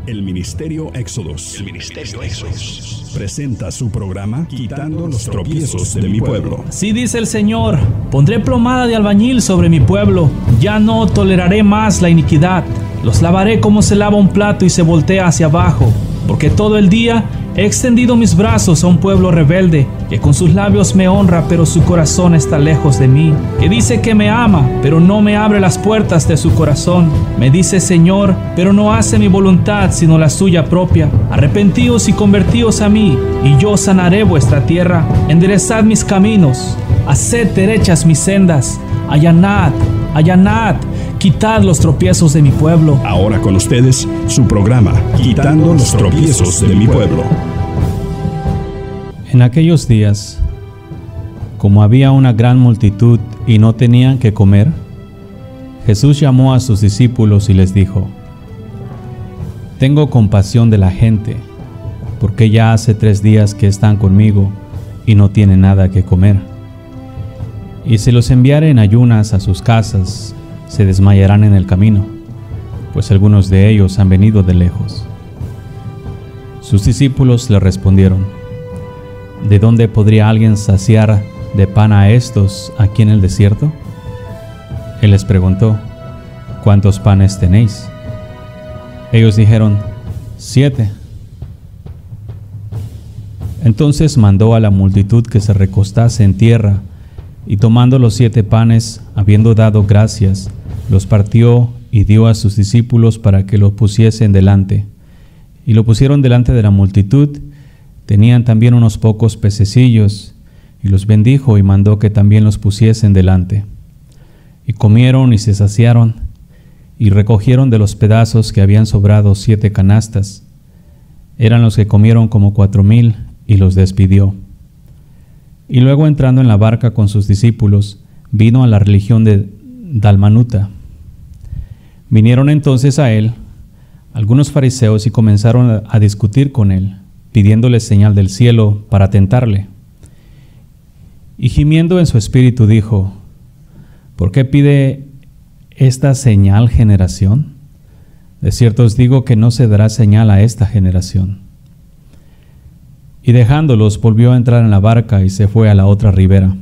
El Ministerio Éxodos presenta su programa Quitando los tropiezos de mi pueblo. Así dice el Señor: pondré plomada de albañil sobre mi pueblo, ya no toleraré más la iniquidad. Los lavaré como se lava un plato y se voltea hacia abajo, porque todo el día he extendido mis brazos a un pueblo rebelde, que con sus labios me honra, pero su corazón está lejos de mí, que dice que me ama, pero no me abre las puertas de su corazón. Me dice Señor, pero no hace mi voluntad, sino la suya propia. Arrepentíos y convertíos a mí, y yo sanaré vuestra tierra. Enderezad mis caminos, haced derechas mis sendas. Allanad, allanad, quitad los tropiezos de mi pueblo. Ahora con ustedes, su programa Quitando los tropiezos de mi pueblo. En aquellos días, como había una gran multitud y no tenían que comer, Jesús llamó a sus discípulos y les dijo: Tengo compasión de la gente, porque ya hace 3 días que están conmigo y no tienen nada que comer. Y si los enviare en ayunas a sus casas, se desmayarán en el camino, pues algunos de ellos han venido de lejos. Sus discípulos le respondieron: ¿De dónde podría alguien saciar de pan a estos aquí en el desierto? Él les preguntó: ¿Cuántos panes tenéis? Ellos dijeron: 7. Entonces mandó a la multitud que se recostase en tierra, y tomando los 7 panes, habiendo dado gracias, los partió y dio a sus discípulos para que los pusiesen delante. Y lo pusieron delante de la multitud. Tenían también unos pocos pececillos, y los bendijo y mandó que también los pusiesen delante. Y comieron y se saciaron, y recogieron de los pedazos que habían sobrado 7 canastas. Eran los que comieron como 4,000, y los despidió. Y luego, entrando en la barca con sus discípulos, vino a la región de Dalmanuta. Vinieron entonces a él algunos fariseos y comenzaron a discutir con él, pidiéndole señal del cielo para tentarle. Y gimiendo en su espíritu dijo: ¿Por qué pide esta señal generación? De cierto os digo que no se dará señal a esta generación. Y dejándolos, volvió a entrar en la barca y se fue a la otra ribera.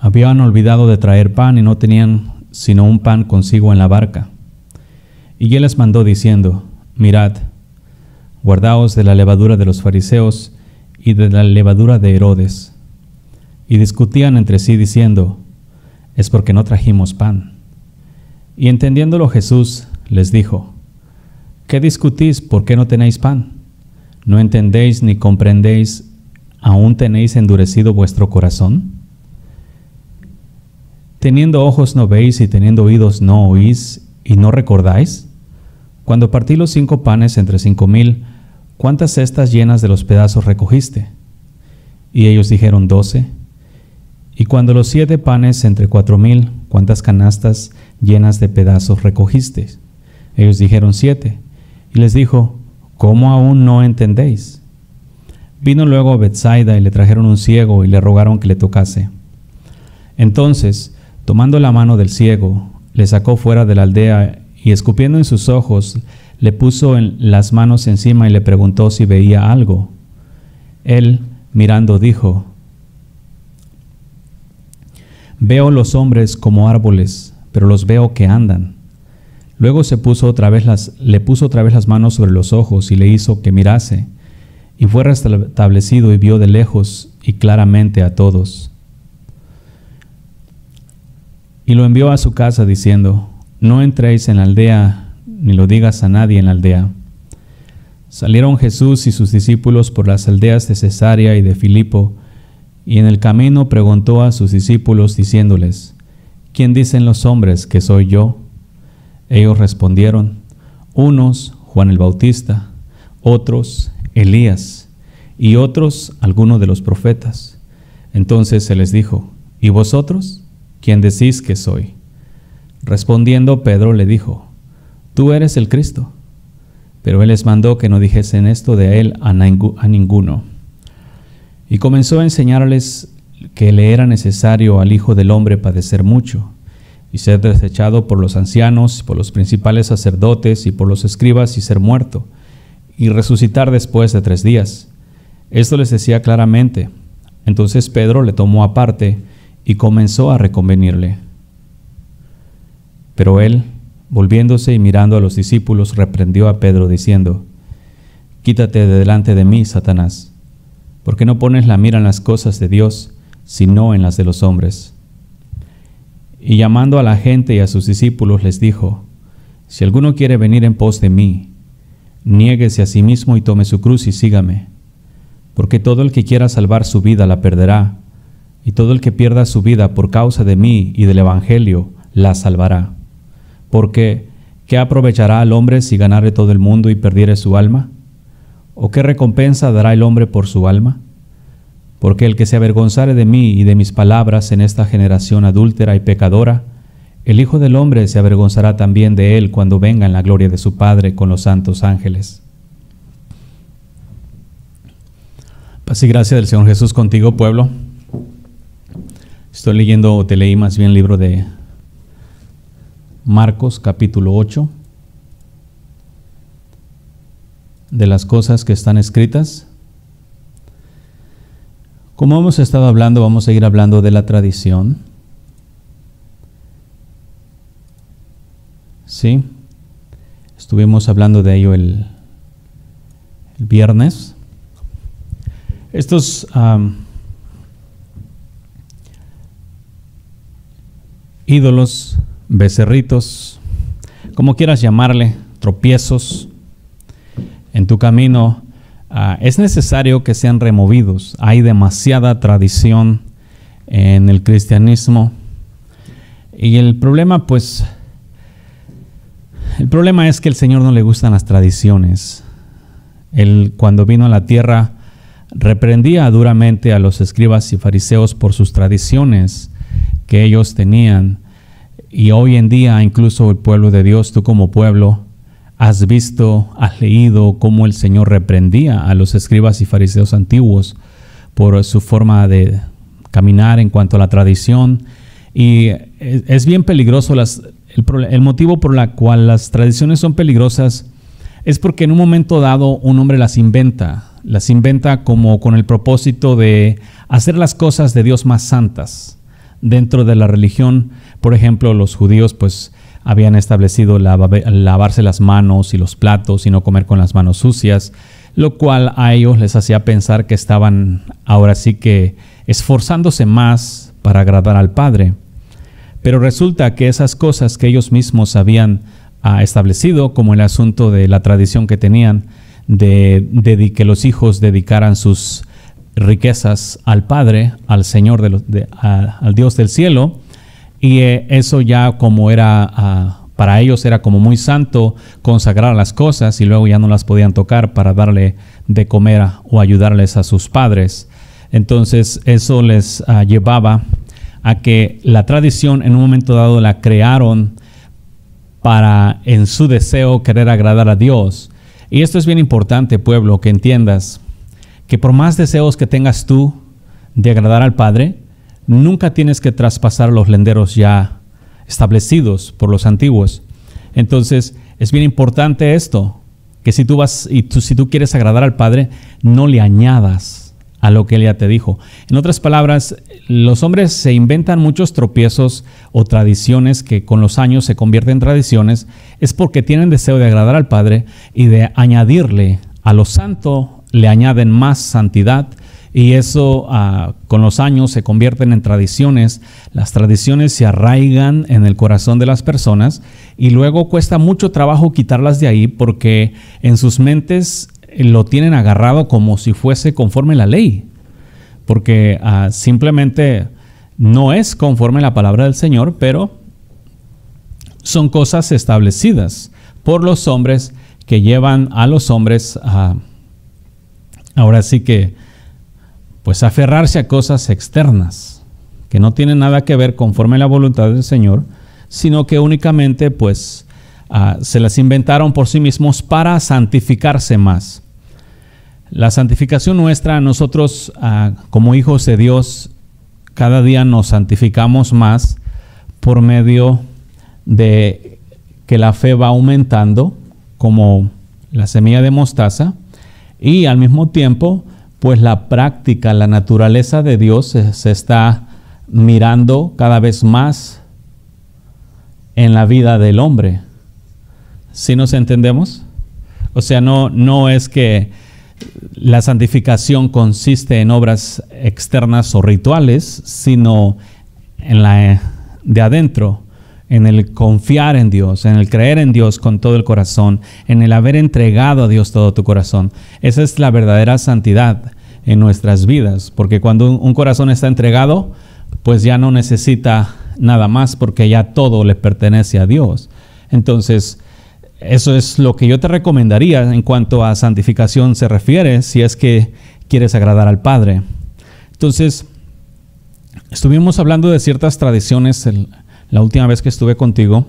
Habían olvidado de traer pan y no tenían sino un pan consigo en la barca. Y él les mandó diciendo: Mirad, guardaos de la levadura de los fariseos y de la levadura de Herodes. Y discutían entre sí diciendo: es porque no trajimos pan. Y entendiéndolo Jesús les dijo: ¿qué discutís? ¿Por qué no tenéis pan? ¿No entendéis ni comprendéis? ¿Aún tenéis endurecido vuestro corazón? ¿Teniendo ojos no veis y teniendo oídos no oís y no recordáis? Cuando partí los 5 panes entre 5,000, ¿cuántas cestas llenas de los pedazos recogiste? Y ellos dijeron: 12. Y cuando los 7 panes entre 4,000, ¿cuántas canastas llenas de pedazos recogiste? Ellos dijeron: 7. Y les dijo: ¿cómo aún no entendéis? Vino luego a Betsaida y le trajeron un ciego y le rogaron que le tocase. Entonces, tomando la mano del ciego, le sacó fuera de la aldea y escupiendo en sus ojos, le puso las manos encima y le preguntó si veía algo. Él, mirando, dijo: veo los hombres como árboles, pero los veo que andan. Luego le puso otra vez las manos sobre los ojos y le hizo que mirase, y fue restablecido y vio de lejos y claramente a todos. Y lo envió a su casa diciendo: no entréis en la aldea, ni lo digas a nadie en la aldea. Salieron Jesús y sus discípulos por las aldeas de Cesarea y de Filipo, y en el camino preguntó a sus discípulos diciéndoles: ¿quién dicen los hombres que soy yo? Ellos respondieron: unos, Juan el Bautista; otros, Elías; y otros, alguno de los profetas. Entonces se les dijo: ¿y vosotros? ¿Quién decís que soy? Respondiendo Pedro le dijo: tú eres el Cristo. Pero él les mandó que no dijesen esto de él a ninguno. Y comenzó a enseñarles que le era necesario al Hijo del Hombre padecer mucho, y ser desechado por los ancianos, por los principales sacerdotes y por los escribas y ser muerto, y resucitar después de 3 días. Esto les decía claramente. Entonces Pedro le tomó aparte y comenzó a reconvenirle. Pero él, volviéndose y mirando a los discípulos, reprendió a Pedro diciendo: «Quítate de delante de mí, Satanás, porque no pones la mira en las cosas de Dios, sino en las de los hombres». Y llamando a la gente y a sus discípulos les dijo: «Si alguno quiere venir en pos de mí, niéguese a sí mismo y tome su cruz y sígame. Porque todo el que quiera salvar su vida la perderá, y todo el que pierda su vida por causa de mí y del Evangelio la salvará. Porque, ¿qué aprovechará al hombre si ganare todo el mundo y perdiere su alma? ¿O qué recompensa dará el hombre por su alma? Porque el que se avergonzare de mí y de mis palabras en esta generación adúltera y pecadora, el Hijo del Hombre se avergonzará también de él cuando venga en la gloria de su Padre con los santos ángeles». Paz y gracia del Señor Jesús contigo, pueblo. Estoy leyendo, o te leí más bien, el libro de Marcos, capítulo 8, de las cosas que están escritas. Como hemos estado hablando, vamos a seguir hablando de la tradición. Sí, estuvimos hablando de ello el viernes. Estos ídolos, becerritos, como quieras llamarle, tropiezos en tu camino, es necesario que sean removidos. Hay demasiada tradición en el cristianismo y el problema es que al Señor no le gustan las tradiciones. Él, cuando vino a la tierra, reprendía duramente a los escribas y fariseos por sus tradiciones que ellos tenían. Y hoy en día, incluso el pueblo de Dios, tú como pueblo, has visto, has leído cómo el Señor reprendía a los escribas y fariseos antiguos por su forma de caminar en cuanto a la tradición. Y es bien peligroso. El motivo por el cual las tradiciones son peligrosas es porque en un momento dado un hombre las inventa como con el propósito de hacer las cosas de Dios más santas. Dentro de la religión, por ejemplo, los judíos habían establecido lavarse las manos y los platos y no comer con las manos sucias, lo cual a ellos les hacía pensar que estaban ahora sí que esforzándose más para agradar al Padre. Pero resulta que esas cosas que ellos mismos habían establecido, como el asunto de la tradición que tenían de que los hijos dedicaran sus riquezas al Padre, al Señor, al Dios del cielo, y eso ya como era, para ellos era como muy santo consagrar las cosas y luego ya no las podían tocar para darle de comer o ayudarles a sus padres. Entonces eso les llevaba a que la tradición en un momento dado la crearon para, en su deseo, querer agradar a Dios. Y esto es bien importante, pueblo, que entiendas que por más deseos que tengas tú de agradar al Padre, nunca tienes que traspasar los linderos ya establecidos por los antiguos. Entonces, es bien importante esto, que si tú quieres agradar al Padre, no le añadas a lo que Él ya te dijo. En otras palabras, los hombres se inventan muchos tropiezos o tradiciones que con los años se convierten en tradiciones, es porque tienen deseo de agradar al Padre y de añadirle a lo santo, le añaden más santidad, y eso con los años se convierten en tradiciones. Las tradiciones se arraigan en el corazón de las personas y luego cuesta mucho trabajo quitarlas de ahí porque en sus mentes lo tienen agarrado como si fuese conforme la ley, porque simplemente no es conforme a la palabra del Señor, pero son cosas establecidas por los hombres que llevan a los hombres ahora sí que aferrarse a cosas externas que no tienen nada que ver conforme a la voluntad del Señor, sino que únicamente se las inventaron por sí mismos para santificarse más. La santificación nuestra, nosotros como hijos de Dios, cada día nos santificamos más por medio de que la fe va aumentando como la semilla de mostaza, y al mismo tiempo pues la práctica, la naturaleza de Dios se está mirando cada vez más en la vida del hombre. ¿Sí nos entendemos? O sea, no es que la santificación consiste en obras externas o rituales, sino en la de adentro, en el confiar en Dios, en el creer en Dios con todo el corazón, en el haber entregado a Dios todo tu corazón. Esa es la verdadera santidad en nuestras vidas, porque cuando un corazón está entregado, pues ya no necesita nada más, porque ya todo le pertenece a Dios. Entonces, eso es lo que yo te recomendaría en cuanto a santificación se refiere, si es que quieres agradar al Padre. Entonces, estuvimos hablando de ciertas tradiciones la última vez que estuve contigo,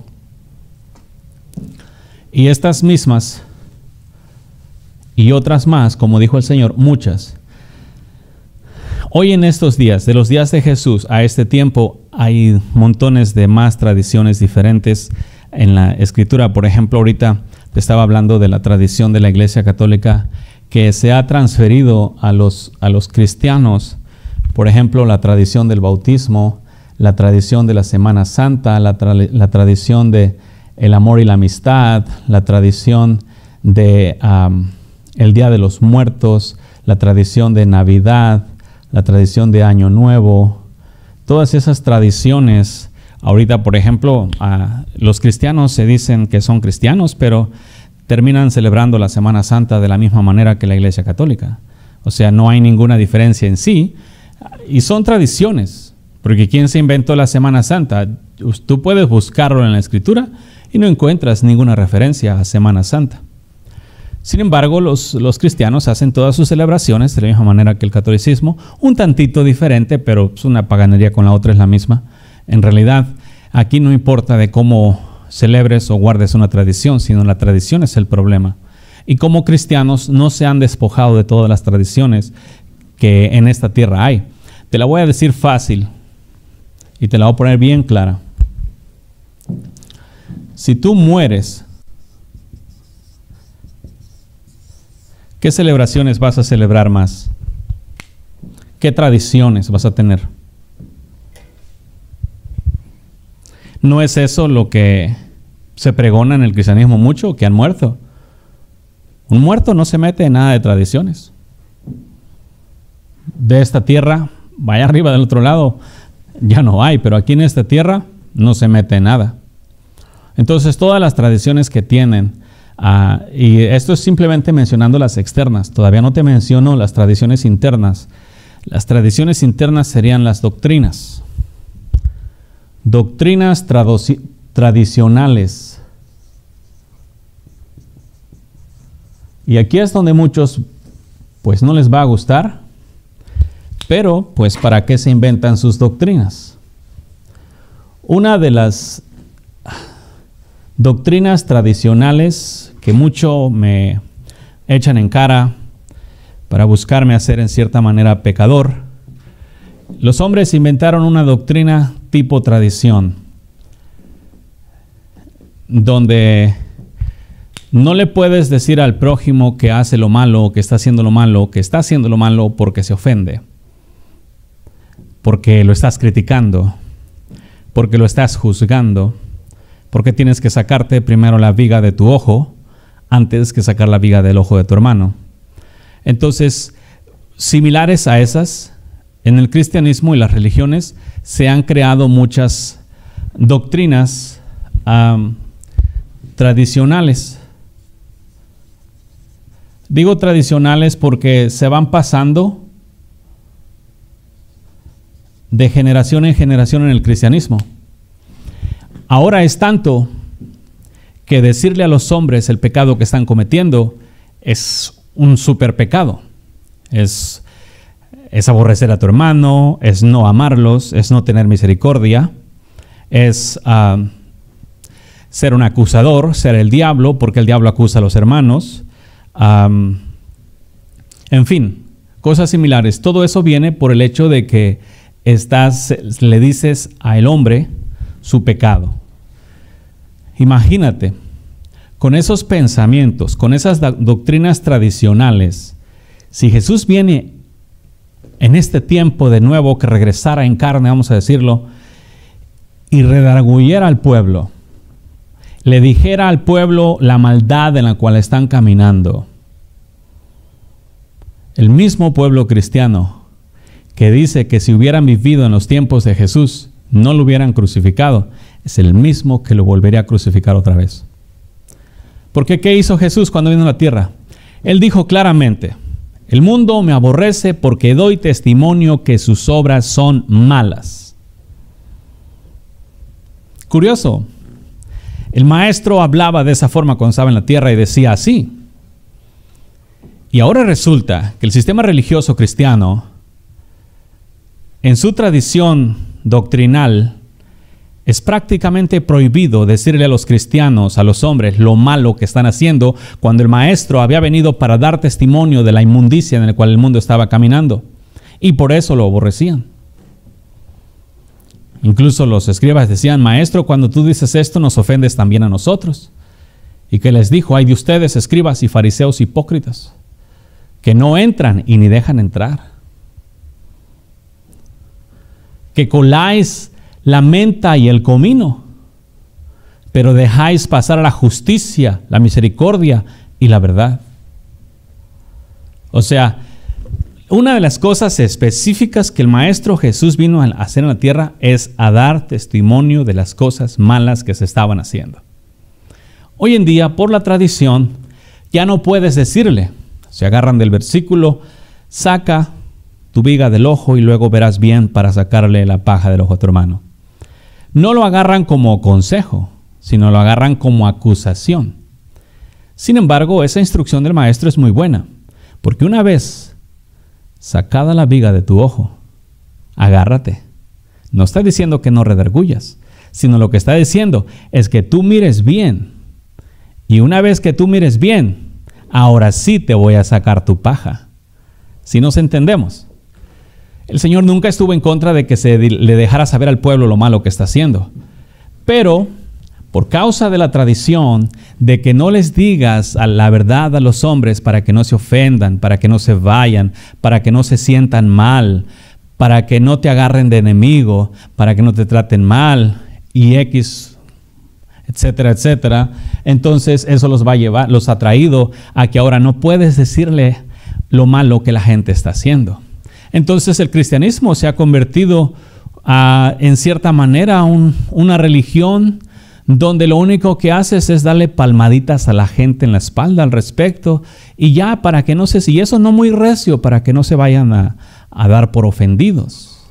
y estas mismas y otras más, como dijo el Señor, muchas. Hoy en estos días, de los días de Jesús a este tiempo, hay montones de más tradiciones diferentes en la Escritura. Por ejemplo, ahorita te estaba hablando de la tradición de la Iglesia Católica que se ha transferido a los cristianos. Por ejemplo, la tradición del bautismo, la tradición de la Semana Santa, la tradición de el amor y la amistad, la tradición de el Día de los Muertos, la tradición de Navidad, la tradición de Año Nuevo. Todas esas tradiciones, ahorita, por ejemplo, los cristianos se dicen que son cristianos, pero terminan celebrando la Semana Santa de la misma manera que la Iglesia Católica. O sea, no hay ninguna diferencia en sí, y son tradiciones. Porque ¿quién se inventó la Semana Santa? Tú puedes buscarlo en la Escritura y no encuentras ninguna referencia a Semana Santa. Sin embargo, los cristianos hacen todas sus celebraciones de la misma manera que el catolicismo, un tantito diferente, pero es una paganería con la otra, es la misma. En realidad, aquí no importa de cómo celebres o guardes una tradición, sino la tradición es el problema. Y como cristianos no se han despojado de todas las tradiciones que en esta tierra hay. Te la voy a decir fácil y te la voy a poner bien clara. Si tú mueres, ¿qué celebraciones vas a celebrar más? ¿Qué tradiciones vas a tener? ¿No es eso lo que se pregona en el cristianismo mucho, que han muerto? Un muerto no se mete en nada de tradiciones. De esta tierra, vaya arriba del otro lado, ya no hay, pero aquí en esta tierra no se mete en nada. Entonces todas las tradiciones que tienen, y esto es simplemente mencionando las externas, todavía no te menciono las tradiciones internas. Las tradiciones internas serían las doctrinas. Doctrinas tradicionales. Y aquí es donde muchos pues no les va a gustar, pero pues ¿para qué se inventan sus doctrinas? Una de las doctrinas tradicionales que mucho me echan en cara para buscarme hacer en cierta manera pecador, los hombres inventaron una doctrina tipo tradición, donde no le puedes decir al prójimo que hace lo malo, que está haciendo lo malo, que está haciendo lo malo porque se ofende, porque lo estás criticando, porque lo estás juzgando, porque tienes que sacarte primero la viga de tu ojo antes que sacar la viga del ojo de tu hermano. Entonces, similares a esas, en el cristianismo y las religiones se han creado muchas doctrinas tradicionales. Digo tradicionales porque se van pasando de generación en generación en el cristianismo. Ahora es tanto que decirle a los hombres el pecado que están cometiendo es un super pecado. Es aborrecer a tu hermano, es no amarlos, es no tener misericordia, es ser un acusador, ser el diablo, porque el diablo acusa a los hermanos. En fin, cosas similares. Todo eso viene por el hecho de que le dices al hombre, su pecado. Imagínate, con esos pensamientos, con esas doctrinas tradicionales, si Jesús viene en este tiempo de nuevo, que regresara en carne, vamos a decirlo, y redarguyera al pueblo, le dijera al pueblo la maldad en la cual están caminando. El mismo pueblo cristiano que dice que si hubieran vivido en los tiempos de Jesús, no lo hubieran crucificado, es el mismo que lo volvería a crucificar otra vez. Porque ¿qué hizo Jesús cuando vino a la tierra? Él dijo claramente: el mundo me aborrece porque doy testimonio que sus obras son malas. Curioso, el maestro hablaba de esa forma cuando estaba en la tierra y decía así. Y ahora resulta que el sistema religioso cristiano, en su tradición doctrinal, es prácticamente prohibido decirle a los cristianos, a los hombres, lo malo que están haciendo, cuando el maestro había venido para dar testimonio de la inmundicia en la cual el mundo estaba caminando. Y por eso lo aborrecían. Incluso los escribas decían: maestro, cuando tú dices esto nos ofendes también a nosotros. ¿Y qué les dijo? Ay de ustedes, escribas y fariseos hipócritas, que no entran y ni dejan entrar, que coláis la menta y el comino, pero dejáis pasar a la justicia, la misericordia y la verdad. O sea, una de las cosas específicas que el Maestro Jesús vino a hacer en la tierra es a dar testimonio de las cosas malas que se estaban haciendo. Hoy en día, por la tradición, ya no puedes decirle. Se agarran del versículo: saca tu viga del ojo y luego verás bien para sacarle la paja del ojo a tu hermano. No lo agarran como consejo, sino lo agarran como acusación. Sin embargo, esa instrucción del maestro es muy buena, porque una vez sacada la viga de tu ojo, agárrate. No está diciendo que no redarguyas, sino lo que está diciendo es que tú mires bien. Y una vez que tú mires bien, ahora sí te voy a sacar tu paja. Si nos entendemos. El Señor nunca estuvo en contra de que le dejara saber al pueblo lo malo que está haciendo. Pero por causa de la tradición de que no les digas la verdad a los hombres para que no se ofendan, para que no se vayan, para que no se sientan mal, para que no te agarren de enemigo, para que no te traten mal, y X, etcétera, etcétera. Entonces eso los ha traído a que ahora no puedes decirle lo malo que la gente está haciendo. Entonces el cristianismo se ha convertido en cierta manera una religión donde lo único que haces es darle palmaditas a la gente en la espalda al respecto, y ya para que no y eso no muy recio, para que no se vayan a dar por ofendidos.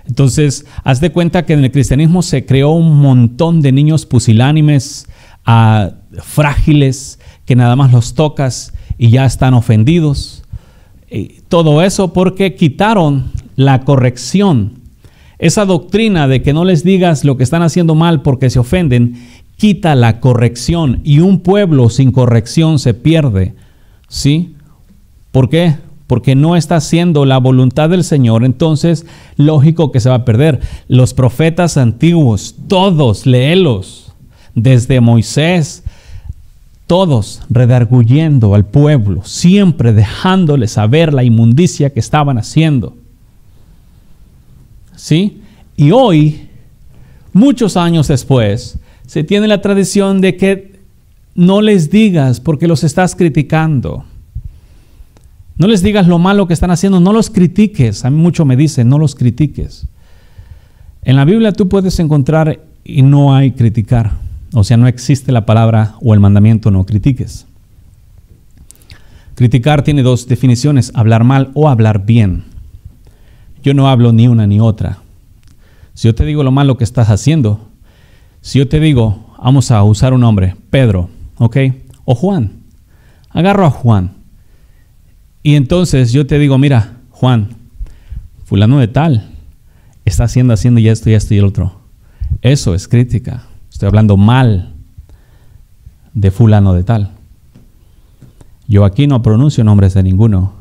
Entonces, haz de cuenta que en el cristianismo se creó un montón de niños pusilánimes, frágiles, que nada más los tocas y ya están ofendidos. Y todo eso porque quitaron la corrección. Esa doctrina de que no les digas lo que están haciendo mal porque se ofenden, quita la corrección, y un pueblo sin corrección se pierde. ¿Sí? ¿Por qué? Porque no está haciendo la voluntad del Señor. Entonces, lógico que se va a perder. Los profetas antiguos, todos, léelos, desde Moisés, todos redarguyendo al pueblo, siempre dejándole saber la inmundicia que estaban haciendo. ¿Sí? Y hoy, muchos años después, se tiene la tradición de que no les digas porque los estás criticando. No les digas lo malo que están haciendo, no los critiques. A mí mucho me dicen, no los critiques. En la Biblia tú puedes encontrar y no hay criticar. O sea, no existe la palabra o el mandamiento no critiques. Criticar tiene dos definiciones: hablar mal o hablar bien. Yo no hablo ni una ni otra. Si yo te digo lo malo que estás haciendo, si yo te digo, vamos a usar un nombre, Pedro, ¿ok? O Juan. Agarro a Juan. Y entonces yo te digo, mira, Juan, fulano de tal, está haciendo y esto y el otro. Eso es crítica. Estoy hablando mal de fulano de tal. Yo aquí no pronuncio nombres de ninguno.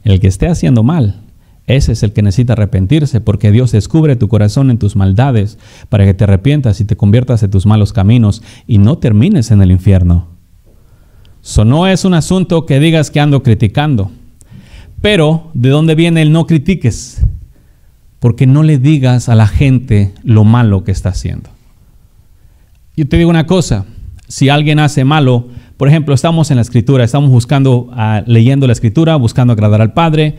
El que esté haciendo mal, ese es el que necesita arrepentirse, porque Dios descubre tu corazón en tus maldades para que te arrepientas y te conviertas de tus malos caminos y no termines en el infierno. Eso no es un asunto que digas que ando criticando. Pero, ¿de dónde viene el no critiques? Porque no le digas a la gente lo malo que está haciendo. Yo te digo una cosa, si alguien hace malo, por ejemplo, estamos en la Escritura, estamos buscando, leyendo la Escritura, buscando agradar al Padre.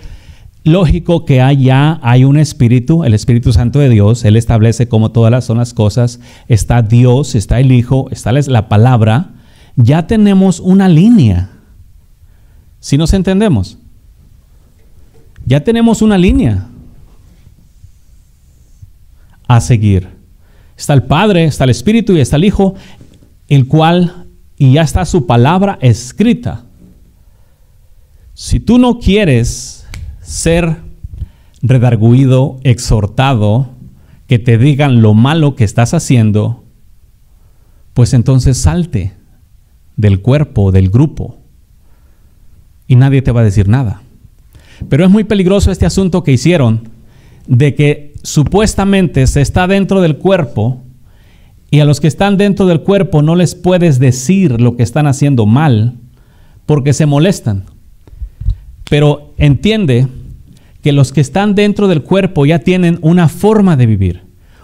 Lógico que hay un Espíritu, el Espíritu Santo de Dios. Él establece cómo todas son las cosas. Está Dios, está el Hijo, está la Palabra. Ya tenemos una línea. ¿Sí nos entendemos? Ya tenemos una línea a seguir. Está el Padre, está el Espíritu y está el Hijo, y ya está su palabra escrita. Si tú no quieres ser redarguido, exhortado, que te digan lo malo que estás haciendo, pues entonces salte del cuerpo, del grupo, y nadie te va a decir nada. Pero es muy peligroso este asunto que hicieron, de que supuestamente se está dentro del cuerpo, y a los que están dentro del cuerpo no les puedes decir lo que están haciendo mal, porque se molestan. Pero entiende que los que están dentro del cuerpo ya tienen una forma de vivir,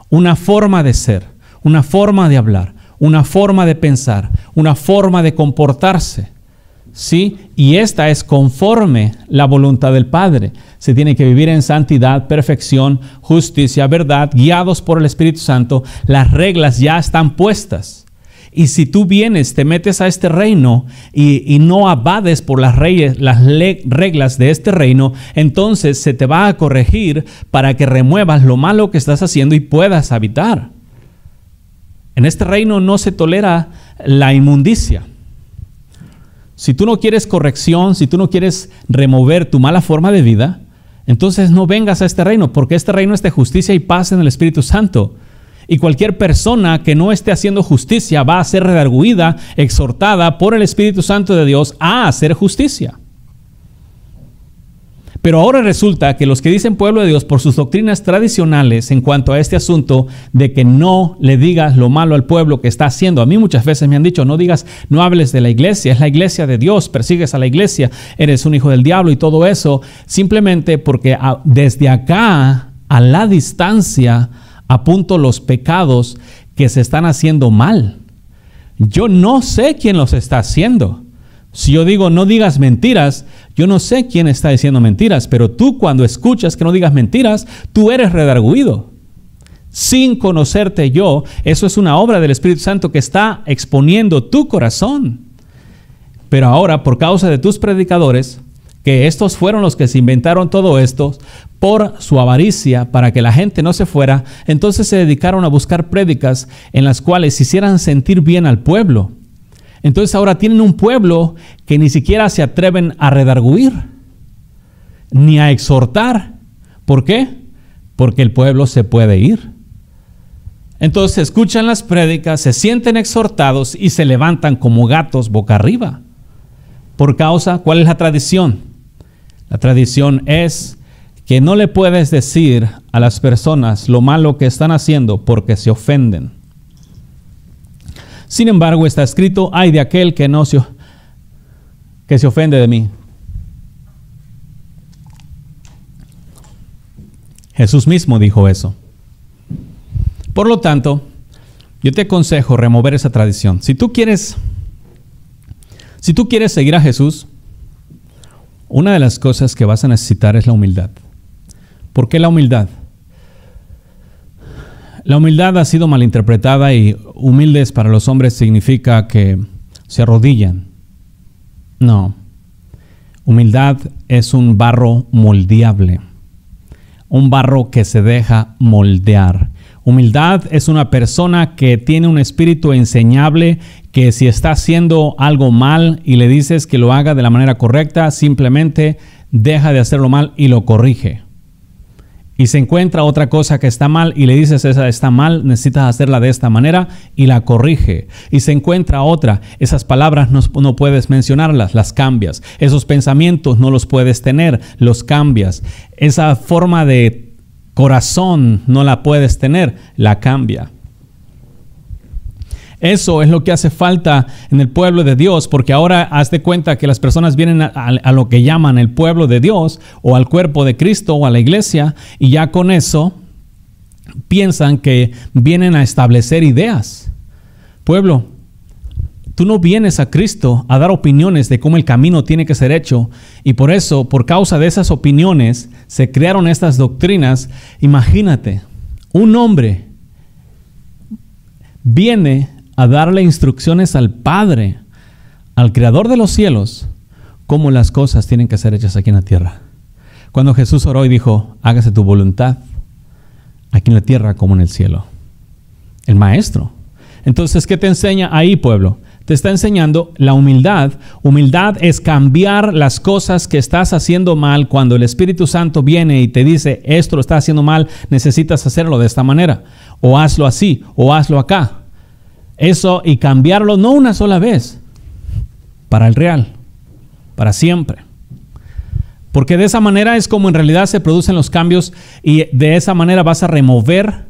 una forma de ser, una forma de hablar, una forma de pensar, una forma de comportarse. ¿Sí? Y esta es conforme la voluntad del Padre. Se tiene que vivir en santidad, perfección, justicia, verdad, guiados por el Espíritu Santo. Las reglas ya están puestas. Y si tú vienes, te metes a este reino y no abades por las reglas de este reino, entonces se te va a corregir para que remuevas lo malo que estás haciendo y puedas habitar. En este reino no se tolera la inmundicia. Si tú no quieres corrección, si tú no quieres remover tu mala forma de vida, entonces no vengas a este reino, porque este reino es de justicia y paz en el Espíritu Santo. Y cualquier persona que no esté haciendo justicia va a ser redarguida, exhortada por el Espíritu Santo de Dios a hacer justicia. Pero ahora resulta que los que dicen pueblo de Dios por sus doctrinas tradicionales en cuanto a este asunto de que no le digas lo malo al pueblo que está haciendo. A mí muchas veces me han dicho, no hables de la iglesia, es la iglesia de Dios, persigues a la iglesia, eres un hijo del diablo y todo eso, simplemente porque desde acá, a la distancia, apunto los pecados que se están haciendo mal. Yo no sé quién los está haciendo. Si yo digo no digas mentiras, yo no sé quién está diciendo mentiras, pero tú cuando escuchas que no digas mentiras, tú eres redarguido. Sin conocerte yo, eso es una obra del Espíritu Santo que está exponiendo tu corazón. Pero ahora, por causa de tus predicadores, que estos fueron los que se inventaron todo esto, por su avaricia, para que la gente no se fuera, entonces se dedicaron a buscar prédicas en las cuales hicieran sentir bien al pueblo. Entonces ahora tienen un pueblo que ni siquiera se atreven a redarguir, ni a exhortar. ¿Por qué? Porque el pueblo se puede ir. Entonces escuchan las prédicas, se sienten exhortados y se levantan como gatos boca arriba. Por causa, ¿cuál es la tradición? La tradición es que no le puedes decir a las personas lo malo que están haciendo porque se ofenden. Sin embargo, está escrito, ay de aquel que se ofende de mí. Jesús mismo dijo eso. Por lo tanto, yo te aconsejo remover esa tradición. Si tú quieres seguir a Jesús, una de las cosas que vas a necesitar es la humildad. ¿Por qué la humildad? La humildad ha sido malinterpretada y humildes para los hombres significa que se arrodillan. No. Humildad es un barro moldeable. Un barro que se deja moldear. Humildad es una persona que tiene un espíritu enseñable, que si está haciendo algo mal y le dices que lo haga de la manera correcta, simplemente deja de hacerlo mal y lo corrige. y se encuentra otra cosa que está mal y le dices, esa está mal, necesitas hacerla de esta manera, y la corrige. Y se encuentra otra, esas palabras no puedes mencionarlas, las cambias. Esos pensamientos no los puedes tener, los cambias. Esa forma de corazón no la puedes tener, la cambia. Eso es lo que hace falta en el pueblo de Dios, porque ahora haz de cuenta que las personas vienen a lo que llaman el pueblo de Dios, o al cuerpo de Cristo, o a la iglesia, y ya con eso piensan que vienen a establecer ideas. Pueblo, tú no vienes a Cristo a dar opiniones de cómo el camino tiene que ser hecho, y por eso, por causa de esas opiniones, se crearon estas doctrinas. Imagínate, un hombre viene a darle instrucciones al Padre, al Creador de los cielos, cómo las cosas tienen que ser hechas aquí en la tierra. Cuando Jesús oró y dijo, hágase tu voluntad, aquí en la tierra como en el cielo. El Maestro. Entonces, ¿qué te enseña ahí, pueblo? Te está enseñando la humildad. Humildad es cambiar las cosas que estás haciendo mal. Cuando el Espíritu Santo viene y te dice, esto lo estás haciendo mal, necesitas hacerlo de esta manera. O hazlo así, o hazlo acá. Eso, y cambiarlo no una sola vez, para el real, para siempre. Porque de esa manera es como en realidad se producen los cambios, y de esa manera vas a remover.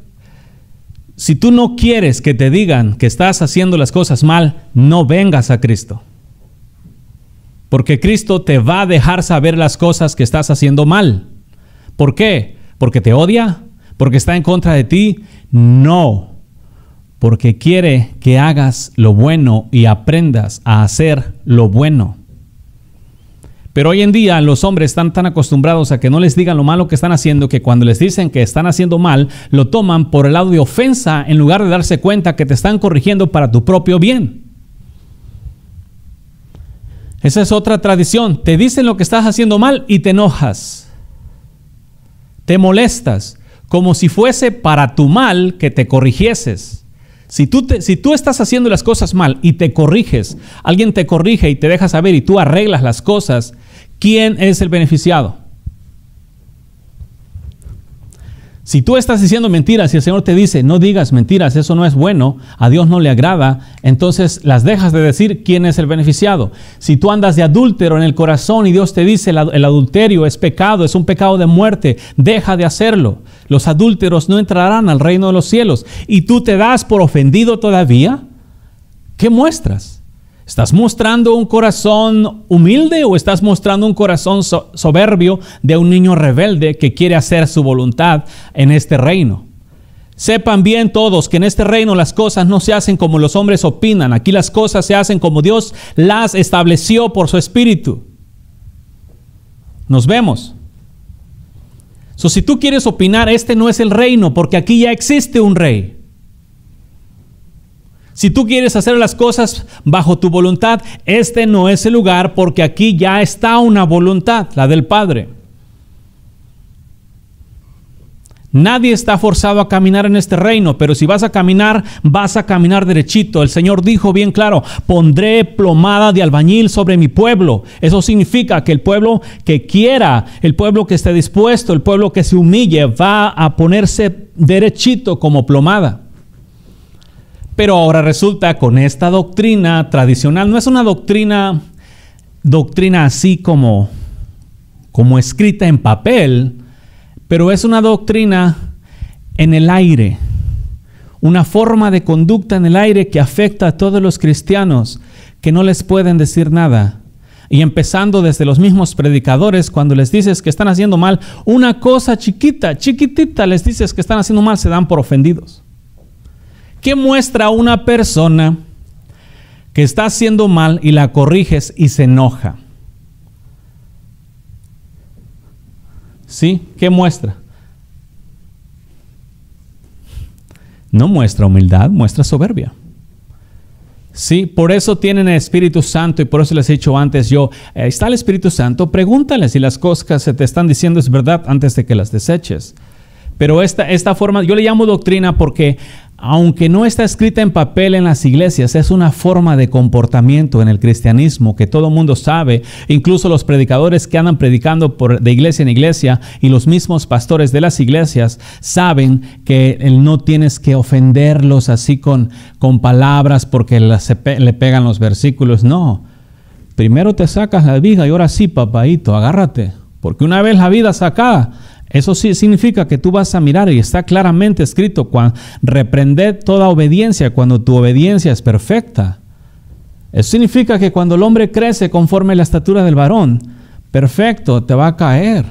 Si tú no quieres que te digan que estás haciendo las cosas mal, no vengas a Cristo. Porque Cristo te va a dejar saber las cosas que estás haciendo mal. ¿Por qué? ¿Porque te odia? ¿Porque está en contra de ti? No. Porque quiere que hagas lo bueno y aprendas a hacer lo bueno. Pero hoy en día los hombres están tan acostumbrados a que no les digan lo malo que están haciendo, que cuando les dicen que están haciendo mal, lo toman por el lado de ofensa en lugar de darse cuenta que te están corrigiendo para tu propio bien. Esa es otra tradición. Te dicen lo que estás haciendo mal y te enojas. Te molestas, como si fuese para tu mal que te corrigieses. Si tú estás haciendo las cosas mal y te corriges, alguien te corrige y te deja saber y tú arreglas las cosas, ¿quién es el beneficiado? Si tú estás diciendo mentiras y el Señor te dice, no digas mentiras, eso no es bueno, a Dios no le agrada, entonces las dejas de decir, ¿quién es el beneficiado? Si tú andas de adúltero en el corazón y Dios te dice, el adulterio es pecado, es un pecado de muerte, deja de hacerlo. Los adúlteros no entrarán al reino de los cielos. ¿Y tú te das por ofendido todavía? ¿Qué muestras? ¿Estás mostrando un corazón humilde o estás mostrando un corazón soberbio de un niño rebelde que quiere hacer su voluntad en este reino? Sepan bien todos que en este reino las cosas no se hacen como los hombres opinan. Aquí las cosas se hacen como Dios las estableció por su Espíritu. Nos vemos. Si tú quieres opinar, este no es el reino, porque aquí ya existe un rey. Si tú quieres hacer las cosas bajo tu voluntad, este no es el lugar, porque aquí ya está una voluntad, la del Padre. Nadie está forzado a caminar en este reino, pero si vas a caminar derechito. El Señor dijo bien claro, pondré plomada de albañil sobre mi pueblo. Eso significa que el pueblo que quiera, el pueblo que esté dispuesto, el pueblo que se humille, va a ponerse derechito como plomada. Pero ahora resulta con esta doctrina tradicional, no es una doctrina así como escrita en papel, pero es una doctrina en el aire, una forma de conducta en el aire que afecta a todos los cristianos que no les pueden decir nada. Y empezando desde los mismos predicadores, cuando les dices que están haciendo mal, una cosa chiquitita les dices que están haciendo mal, se dan por ofendidos. ¿Qué muestra una persona que está haciendo mal y la corriges y se enoja? ¿Sí? ¿Qué muestra? No muestra humildad, muestra soberbia. Sí, por eso tienen el Espíritu Santo y por eso les he dicho antes está el Espíritu Santo, pregúntale si las cosas que se te están diciendo es verdad antes de que las deseches. Pero esta forma, yo le llamo doctrina porque aunque no está escrita en papel en las iglesias, es una forma de comportamiento en el cristianismo que todo mundo sabe, incluso los predicadores que andan predicando de iglesia en iglesia y los mismos pastores de las iglesias saben que no tienes que ofenderlos así con palabras porque le pegan los versículos. No, primero te sacas la viga y ahora sí, papadito, agárrate, porque una vez la vida sacada, eso sí significa que tú vas a mirar y está claramente escrito, reprended toda obediencia cuando tu obediencia es perfecta. Eso significa que cuando el hombre crece conforme a la estatura del varón, perfecto, te va a caer,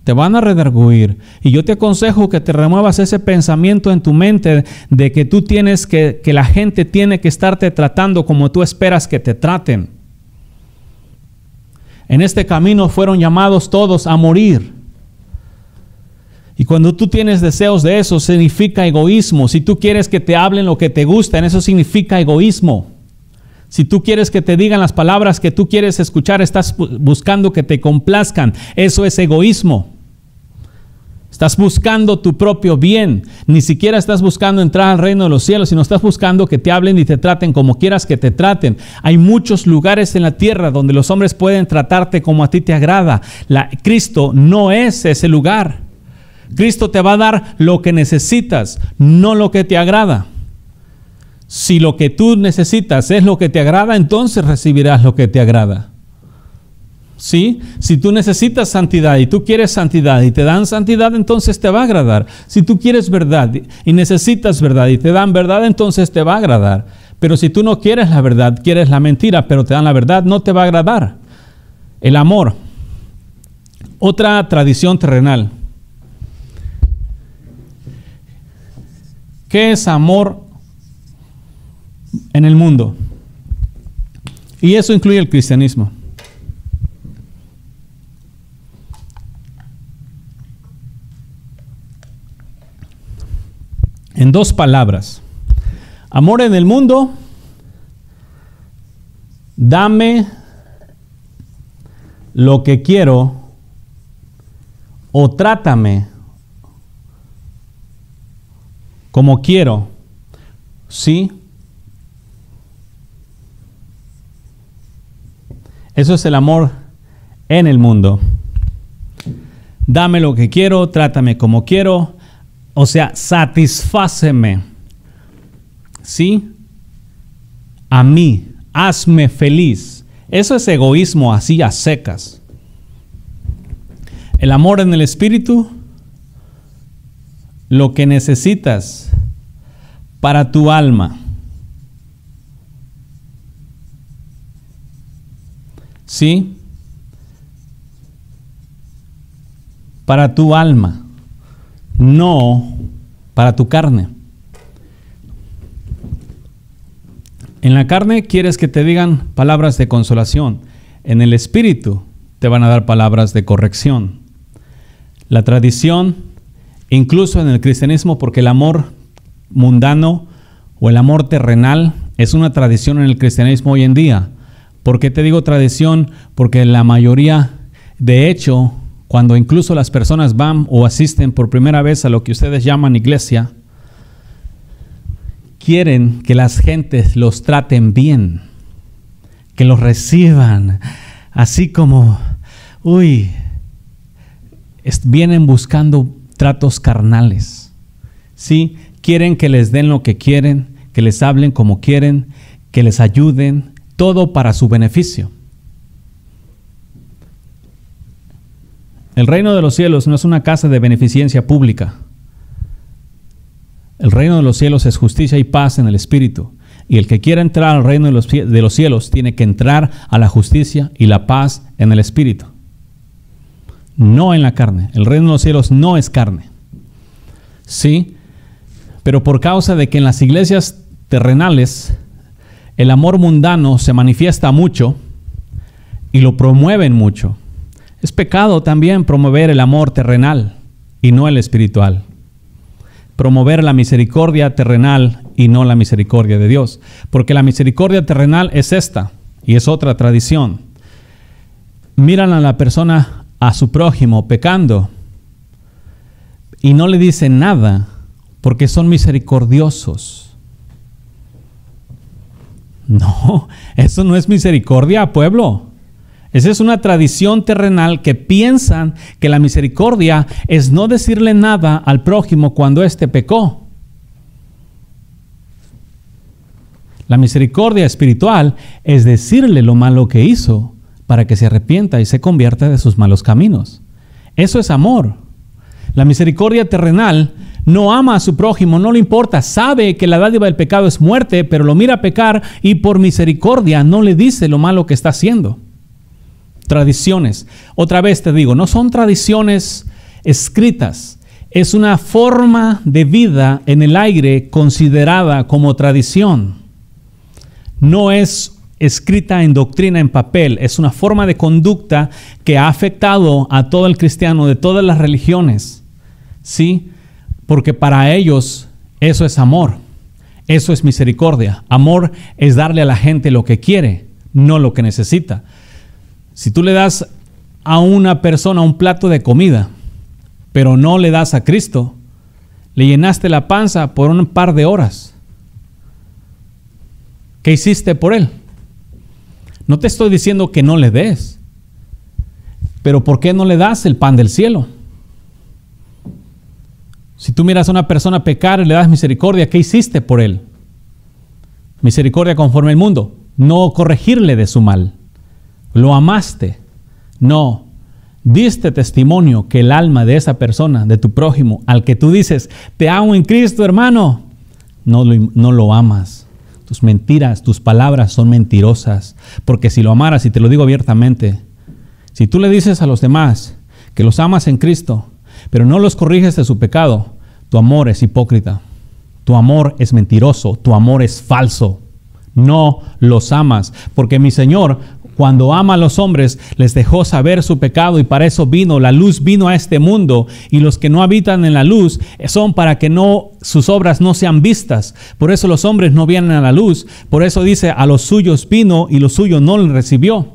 te van a redarguir. Y yo te aconsejo que te remuevas ese pensamiento en tu mente de que tú tienes que la gente tiene que estarte tratando como tú esperas que te traten. En este camino fueron llamados todos a morir. Y cuando tú tienes deseos de eso, significa egoísmo. Si tú quieres que te hablen lo que te gusta, en eso significa egoísmo. Si tú quieres que te digan las palabras que tú quieres escuchar, estás buscando que te complazcan. Eso es egoísmo. Estás buscando tu propio bien. Ni siquiera estás buscando entrar al reino de los cielos, sino estás buscando que te hablen y te traten como quieras que te traten. Hay muchos lugares en la tierra donde los hombres pueden tratarte como a ti te agrada. Cristo no es ese lugar. Cristo te va a dar lo que necesitas, no lo que te agrada. Si lo que tú necesitas es lo que te agrada, entonces recibirás lo que te agrada. ¿Sí? Si tú necesitas santidad y tú quieres santidad y te dan santidad, entonces te va a agradar. Si tú quieres verdad y necesitas verdad y te dan verdad, entonces te va a agradar. Pero si tú no quieres la verdad, quieres la mentira, pero te dan la verdad, no te va a agradar. El amor. Otra tradición terrenal. ¿Qué es amor en el mundo? Y eso incluye el cristianismo. En dos palabras. Amor en el mundo, dame lo que quiero o trátame como quiero, ¿sí? Eso es el amor en el mundo. Dame lo que quiero, trátame como quiero, o sea, satisfáceme, ¿sí? A mí, hazme feliz. Eso es egoísmo así a secas. El amor en el espíritu, lo que necesitas para tu alma. ¿Sí? Para tu alma, no para tu carne. En la carne quieres que te digan palabras de consolación. En el espíritu te van a dar palabras de corrección. La tradición, incluso en el cristianismo, porque el amor mundano o el amor terrenal es una tradición en el cristianismo hoy en día. ¿Por qué te digo tradición? Porque la mayoría, de hecho, cuando incluso las personas van o asisten por primera vez a lo que ustedes llaman iglesia, quieren que las gentes los traten bien, que los reciban, así como, vienen buscando tratos carnales, ¿sí? Quieren que les den lo que quieren, que les hablen como quieren, que les ayuden, todo para su beneficio. El reino de los cielos no es una casa de beneficencia pública. El reino de los cielos es justicia y paz en el espíritu. Y el que quiera entrar al reino de los cielos tiene que entrar a la justicia y la paz en el espíritu. No en la carne. El reino de los cielos no es carne. Sí, pero por causa de que en las iglesias terrenales el amor mundano se manifiesta mucho y lo promueven mucho. Es pecado también promover el amor terrenal y no el espiritual. Promover la misericordia terrenal y no la misericordia de Dios. Porque la misericordia terrenal es esta y es otra tradición. Miran a la persona, a su prójimo, pecando y no le dice nada porque son misericordiosos. No, eso no es misericordia, pueblo. Esa es una tradición terrenal que piensan que la misericordia es no decirle nada al prójimo cuando éste pecó. La misericordia espiritual es decirle lo malo que hizo para que se arrepienta y se convierta de sus malos caminos. Eso es amor. La misericordia terrenal no ama a su prójimo, no le importa, sabe que la dádiva del pecado es muerte, pero lo mira pecar y por misericordia no le dice lo malo que está haciendo. Tradiciones. Otra vez te digo, no son tradiciones escritas. Es una forma de vida en el aire considerada como tradición. No es escrita en doctrina en papel. Es una forma de conducta que ha afectado a todo el cristiano de todas las religiones. ¿Sí? Porque para ellos eso es amor. Eso es misericordia. Amor es darle a la gente lo que quiere, no lo que necesita. Si tú le das a una persona un plato de comida, pero no le das a Cristo, le llenaste la panza por un par de horas. ¿Qué hiciste por él? No te estoy diciendo que no le des, pero ¿por qué no le das el pan del cielo? Si tú miras a una persona pecar y le das misericordia, ¿qué hiciste por él? Misericordia conforme al mundo, no corregirle de su mal. ¿Lo amaste? No. Diste testimonio que el alma de esa persona, de tu prójimo, al que tú dices, te amo en Cristo, hermano, no lo amas. Tus mentiras, tus palabras son mentirosas. Porque si lo amaras, y te lo digo abiertamente, si tú le dices a los demás que los amas en Cristo, pero no los corriges de su pecado, tu amor es hipócrita. Tu amor es mentiroso. Tu amor es falso. No los amas. Porque mi Señor, cuando ama a los hombres, les dejó saber su pecado y para eso vino. La luz vino a este mundo y los que no habitan en la luz son para que sus obras no sean vistas. Por eso los hombres no vienen a la luz. Por eso dice, a los suyos vino y los suyos no le recibió.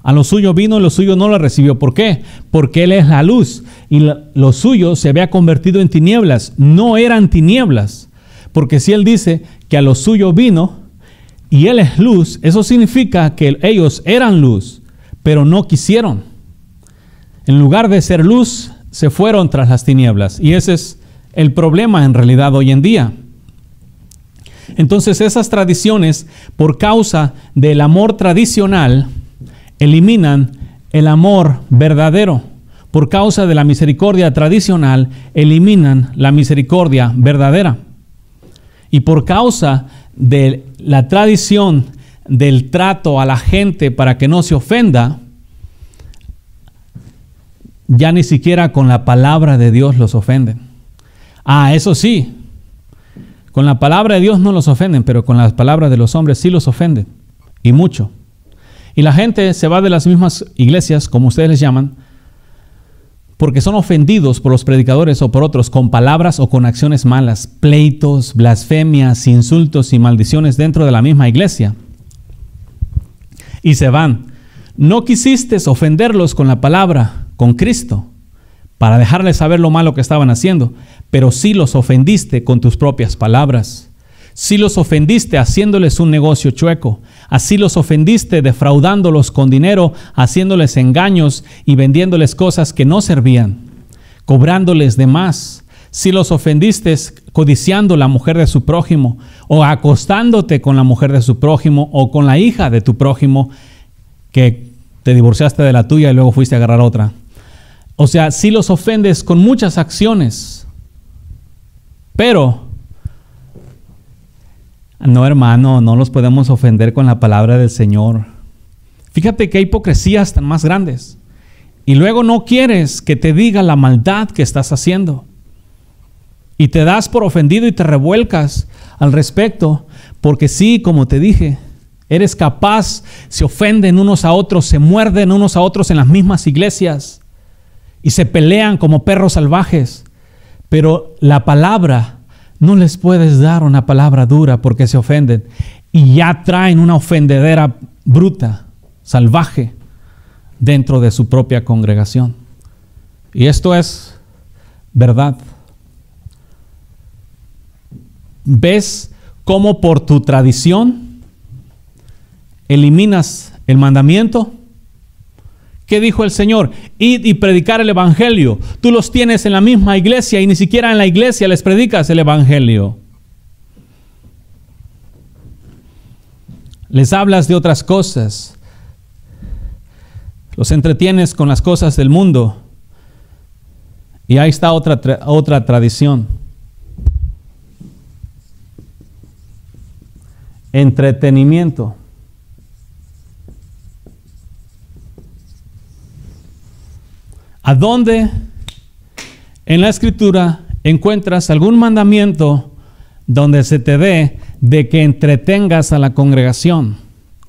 A lo suyo vino y lo suyo no lo recibió. ¿Por qué? Porque Él es la luz y lo suyo se había convertido en tinieblas. No eran tinieblas. Porque si Él dice que a lo suyo vino y Él es luz, eso significa que ellos eran luz, pero no quisieron. En lugar de ser luz, se fueron tras las tinieblas. Y ese es el problema en realidad hoy en día. Entonces esas tradiciones, por causa del amor tradicional, eliminan el amor verdadero. Por causa de la misericordia tradicional, eliminan la misericordia verdadera. Y por causa de la tradición del trato a la gente para que no se ofenda, ya ni siquiera con la palabra de Dios los ofenden. Eso sí, con la palabra de Dios no los ofenden, pero con las palabras de los hombres sí los ofenden, y mucho. Y la gente se va de las mismas iglesias, como ustedes les llaman, porque son ofendidos por los predicadores o por otros con palabras o con acciones malas, pleitos, blasfemias, insultos y maldiciones dentro de la misma iglesia. Y se van. No quisiste ofenderlos con la palabra, con Cristo, para dejarles saber lo malo que estaban haciendo, pero sí los ofendiste con tus propias palabras. Sí los ofendiste haciéndoles un negocio chueco. Así los ofendiste defraudándolos con dinero, haciéndoles engaños y vendiéndoles cosas que no servían, cobrándoles de más. Sí los ofendiste codiciando la mujer de su prójimo, o acostándote con la mujer de su prójimo, o con la hija de tu prójimo, que te divorciaste de la tuya y luego fuiste a agarrar otra. O sea, sí los ofendes con muchas acciones, pero no, hermano, no los podemos ofender con la palabra del Señor. Fíjate qué hipocresías tan más grandes. Y luego no quieres que te diga la maldad que estás haciendo. Y te das por ofendido y te revuelcas al respecto. Porque sí, como te dije, eres capaz, se ofenden unos a otros, se muerden unos a otros en las mismas iglesias. Y se pelean como perros salvajes. Pero la palabra, no les puedes dar una palabra dura porque se ofenden y ya traen una ofendedera bruta, salvaje, dentro de su propia congregación. Y esto es verdad. ¿Ves cómo por tu tradición eliminas el mandamiento? ¿Qué dijo el Señor? Id y predicar el evangelio. Tú los tienes en la misma iglesia y ni siquiera en la iglesia les predicas el evangelio. Les hablas de otras cosas. Los entretienes con las cosas del mundo. Y ahí está otra tradición. Entretenimiento. ¿A dónde en la Escritura encuentras algún mandamiento donde se te dé de que entretengas a la congregación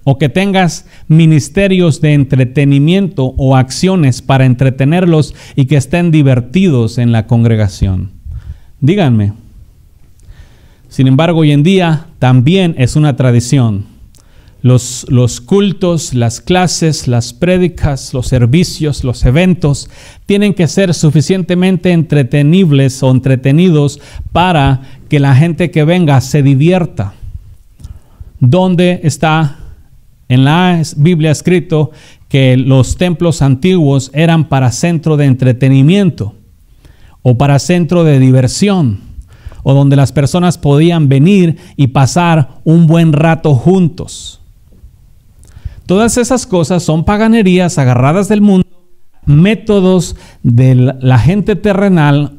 o que tengas ministerios de entretenimiento o acciones para entretenerlos y que estén divertidos en la congregación? Díganme. Sin embargo, hoy en día también es una tradición. Los cultos, las clases, las prédicas, los servicios, los eventos tienen que ser suficientemente entretenibles o entretenidos para que la gente que venga se divierta. ¿Dónde está en la Biblia escrito que los templos antiguos eran para centro de entretenimiento o para centro de diversión, o donde las personas podían venir y pasar un buen rato juntos? Todas esas cosas son paganerías agarradas del mundo, métodos de la gente terrenal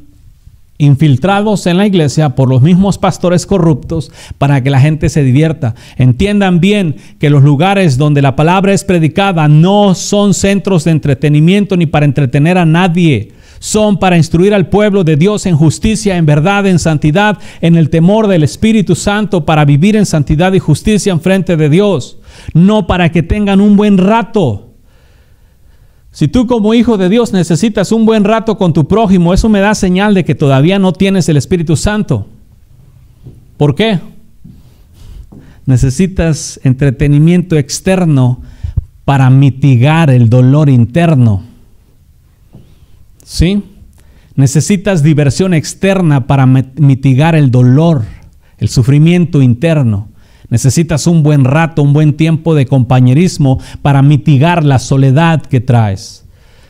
infiltrados en la iglesia por los mismos pastores corruptos para que la gente se divierta. Entiendan bien que los lugares donde la palabra es predicada no son centros de entretenimiento ni para entretener a nadie. Son para instruir al pueblo de Dios en justicia, en verdad, en santidad, en el temor del Espíritu Santo, para vivir en santidad y justicia en frente de Dios. No para que tengan un buen rato. Si tú como hijo de Dios necesitas un buen rato con tu prójimo, eso me da señal de que todavía no tienes el Espíritu Santo. ¿Por qué? Necesitas entretenimiento externo para mitigar el dolor interno. ¿Sí? Necesitas diversión externa para mitigar el dolor, el sufrimiento interno. Necesitas un buen rato, un buen tiempo de compañerismo para mitigar la soledad que traes.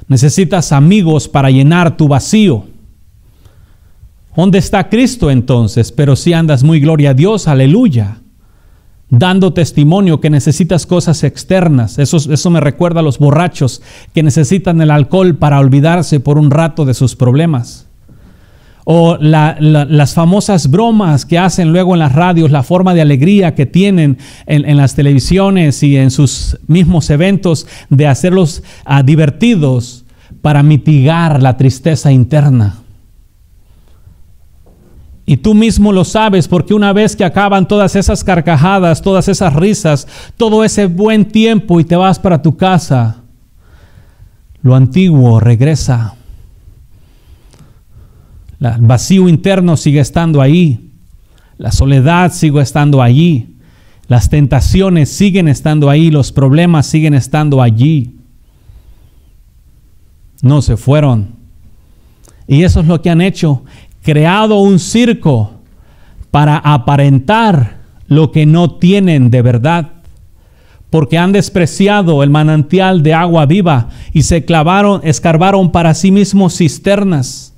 Necesitas amigos para llenar tu vacío. ¿Dónde está Cristo entonces? Pero si andas muy gloria a Dios, aleluya, dando testimonio que necesitas cosas externas. Eso me recuerda a los borrachos que necesitan el alcohol para olvidarse por un rato de sus problemas. O las famosas bromas que hacen luego en las radios, la forma de alegría que tienen en las televisiones y en sus mismos eventos de hacerlos divertidos para mitigar la tristeza interna. Y tú mismo lo sabes, porque una vez que acaban todas esas carcajadas, todas esas risas, todo ese buen tiempo y te vas para tu casa, lo antiguo regresa. El vacío interno sigue estando ahí. La soledad sigue estando allí. Las tentaciones siguen estando ahí. Los problemas siguen estando allí. No se fueron. Y eso es lo que han hecho. Creado un circo para aparentar lo que no tienen de verdad. Porque han despreciado el manantial de agua viva y escarbaron para sí mismos cisternas,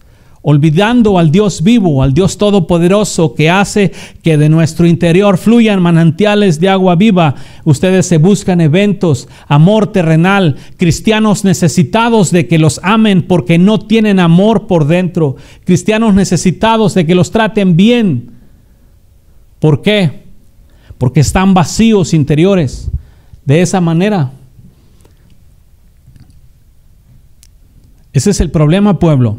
olvidando al Dios vivo, al Dios todopoderoso que hace que de nuestro interior fluyan manantiales de agua viva. Ustedes se buscan eventos, amor terrenal, cristianos necesitados de que los amen porque no tienen amor por dentro, cristianos necesitados de que los traten bien. ¿Por qué? Porque están vacíos interiores. De esa manera. Ese es el problema, pueblo.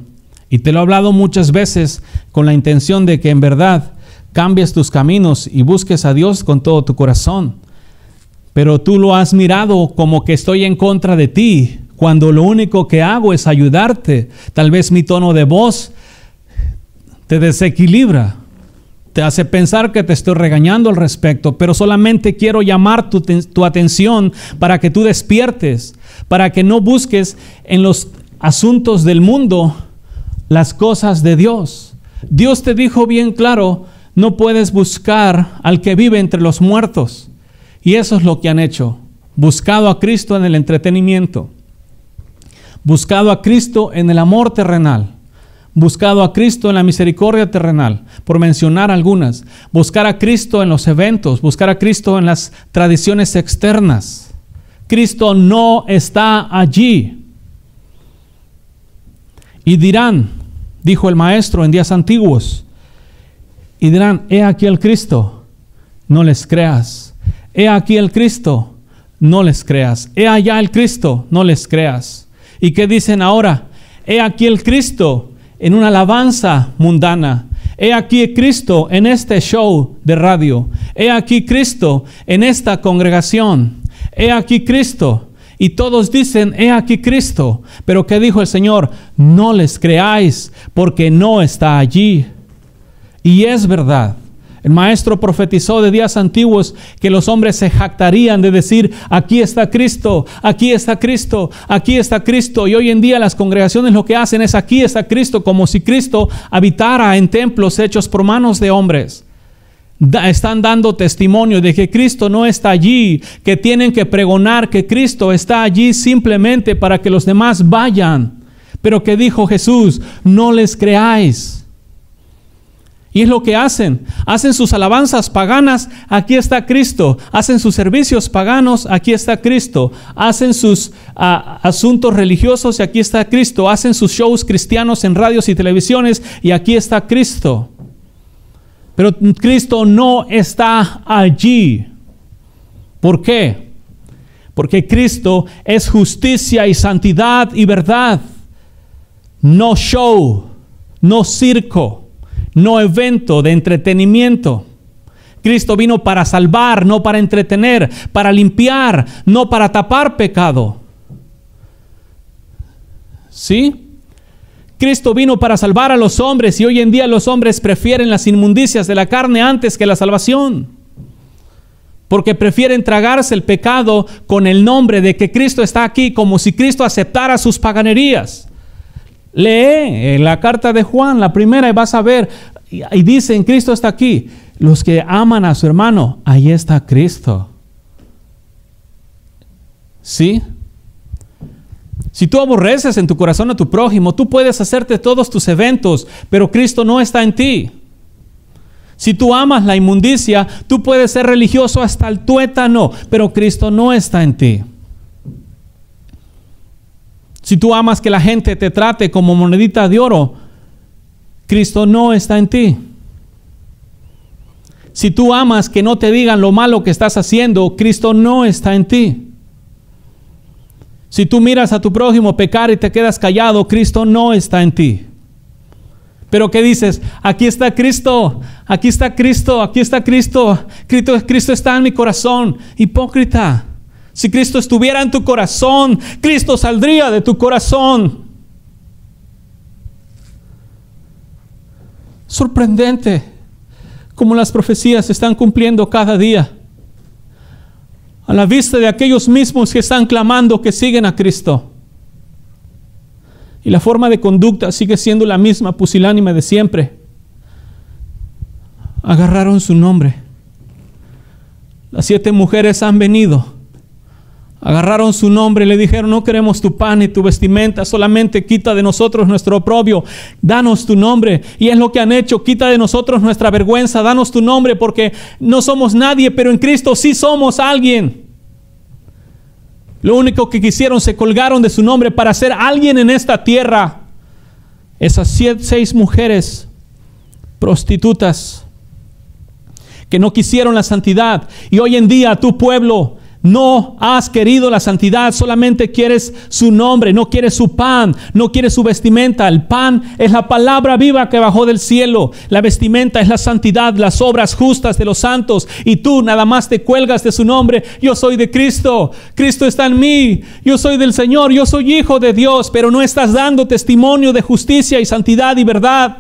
Y te lo he hablado muchas veces con la intención de que en verdad cambies tus caminos y busques a Dios con todo tu corazón. Pero tú lo has mirado como que estoy en contra de ti, cuando lo único que hago es ayudarte. Tal vez mi tono de voz te desequilibra, te hace pensar que te estoy regañando al respecto, pero solamente quiero llamar tu atención para que tú despiertes, para que no busques en los asuntos del mundo las cosas de Dios. Dios te dijo bien claro, no puedes buscar al que vive entre los muertos. Y eso es lo que han hecho. Buscado a Cristo en el entretenimiento. Buscado a Cristo en el amor terrenal. Buscado a Cristo en la misericordia terrenal, por mencionar algunas. Buscar a Cristo en los eventos. Buscar a Cristo en las tradiciones externas. Cristo no está allí. Y dirán, dijo el Maestro en días antiguos, y dirán, he aquí el Cristo, no les creas. He aquí el Cristo, no les creas. He allá el Cristo, no les creas. ¿Y qué dicen ahora? He aquí el Cristo en una alabanza mundana. He aquí Cristo en este show de radio. He aquí Cristo en esta congregación. He aquí Cristo. Y todos dicen, he aquí Cristo. Pero ¿qué dijo el Señor? No les creáis, porque no está allí. Y es verdad. El Maestro profetizó de días antiguos que los hombres se jactarían de decir, aquí está Cristo, aquí está Cristo, aquí está Cristo. Y hoy en día las congregaciones lo que hacen es, aquí está Cristo, como si Cristo habitara en templos hechos por manos de hombres. Están dando testimonio de que Cristo no está allí, que tienen que pregonar que Cristo está allí simplemente para que los demás vayan. Pero que dijo Jesús, no les creáis. Y es lo que hacen. Hacen sus alabanzas paganas, aquí está Cristo. Hacen sus servicios paganos, aquí está Cristo. Hacen sus asuntos religiosos y aquí está Cristo. Hacen sus shows cristianos en radios y televisiones y aquí está Cristo. Pero Cristo no está allí. ¿Por qué? Porque Cristo es justicia y santidad y verdad. No show, no circo. No evento de entretenimiento. Cristo vino para salvar, no para entretener, para limpiar, no para tapar pecado. ¿Sí? Cristo vino para salvar a los hombres y hoy en día los hombres prefieren las inmundicias de la carne antes que la salvación. Porque prefieren tragarse el pecado con el nombre de que Cristo está aquí, como si Cristo aceptara sus paganerías. Lee en la carta de Juan, la primera, y vas a ver, y dicen, Cristo está aquí. Los que aman a su hermano, ahí está Cristo. ¿Sí? Si tú aborreces en tu corazón a tu prójimo, tú puedes hacerte todos tus eventos, pero Cristo no está en ti. Si tú amas la inmundicia, tú puedes ser religioso hasta el tuétano, pero Cristo no está en ti. Si tú amas que la gente te trate como monedita de oro, Cristo no está en ti. Si tú amas que no te digan lo malo que estás haciendo, Cristo no está en ti. Si tú miras a tu prójimo pecar y te quedas callado, Cristo no está en ti. Pero ¿qué dices? Aquí está Cristo, aquí está Cristo, aquí está Cristo. Cristo está en mi corazón. Hipócrita. Si Cristo estuviera en tu corazón, Cristo saldría de tu corazón. Sorprendente cómo las profecías se están cumpliendo cada día. A la vista de aquellos mismos que están clamando que siguen a Cristo. Y la forma de conducta sigue siendo la misma, pusilánime de siempre. Agarraron su nombre. Las 7 mujeres han venido. Agarraron su nombre y le dijeron, no queremos tu pan ni tu vestimenta, solamente quita de nosotros nuestro oprobio, danos tu nombre. Y es lo que han hecho, quita de nosotros nuestra vergüenza, danos tu nombre, porque no somos nadie, pero en Cristo sí somos alguien. Lo único que quisieron, se colgaron de su nombre para ser alguien en esta tierra. Esas 6 mujeres prostitutas que no quisieron la santidad, y hoy en día tu pueblo no has querido la santidad, solamente quieres su nombre, no quieres su pan, no quieres su vestimenta. El pan es la palabra viva que bajó del cielo. La vestimenta es la santidad, las obras justas de los santos. Y tú nada más te cuelgas de su nombre. Yo soy de Cristo, Cristo está en mí, yo soy del Señor, yo soy hijo de Dios, pero no estás dando testimonio de justicia y santidad y verdad.